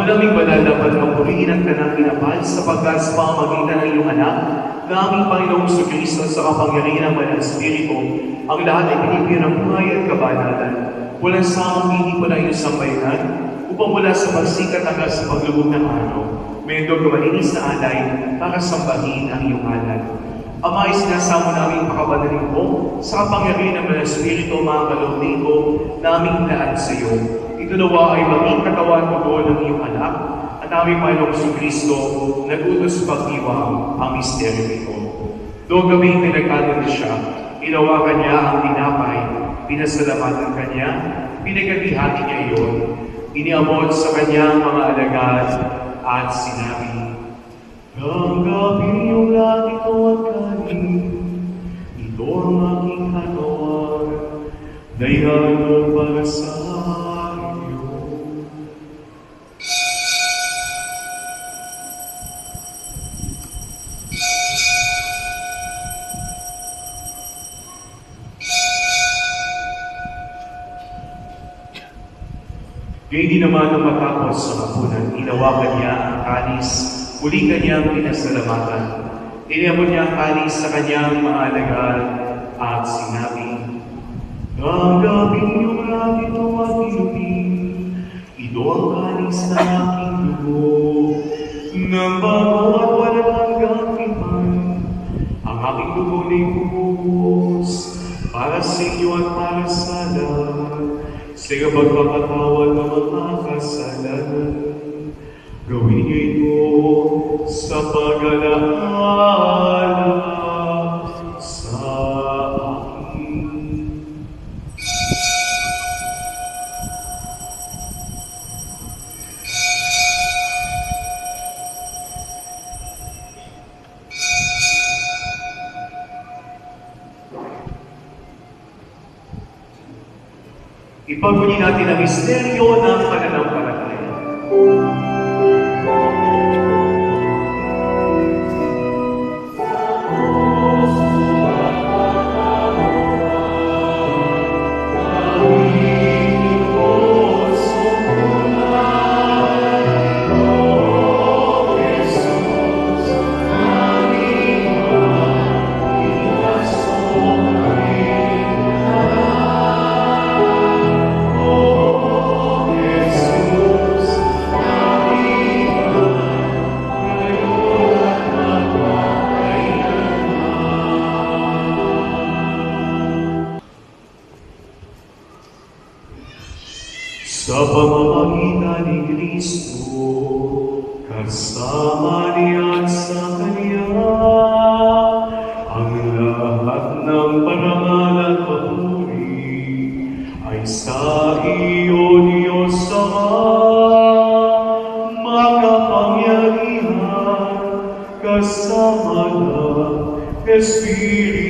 naming banal na pagpapurihin at kanang pinapal sapagkat sa pamamagitan ng iyong anak, na aming Panginoong Kristo sa kapangyarihan ng Banal Espiritu, ang lahat ay binibigyan ng buhay at kabanatan. Walang samang hindi po na iyong sambayanan, upang mula sa pagsikat hanggang sa paglubog ng araw, may dog na malinis na alay para sambahin ang iyong ngalan. Ama, isinasamo namin pakabanalin po sa kapangyarihan ng Banal Espiritu, mga kalugtong ko, naming lahat sa iyo. Ito nawa ay maging katawan mo ng iyong anak, at aming Panginoong Kristo, nag-utos pagdiwang ang misteryo ito. Doon gabing pinagkano na siya, inawakan niya ang tinapay, pinasalamatan kanya, pinagkatihati niya iyon, iniamot sa kanyang mga alagad, at sinabi, "Tanggapin yung langit ko at kanin, ito ang aking katawan, na ihanap para sa iyo." Gayun din naman nung matapos sa hapunan, inawakan niya ang kanis, muli kanyang pinasalamatan. Iniabot niya ang kanis sa kanyang mga alagad at sinabi, "Tanggapin yung langit mo at ilupin, ito ang kanis na aking dugo, nang bago at walang hanggang iman, ang aking dugo na ibubuhos para sa inyo at para sa lahat. Sa pagpapatawad ng mga kasalanan, gawin niyo ito sa pag-alala sa akin." Ipagmuli natin ang misteryo ng pananampalataya. Sa pamamagitan ni Kristo, kasama niya at sa Kanya, ang lahat ng parangal at papuri ay sa iyo, Diyos Ama, makapangyarihan, kasama ng Espiritu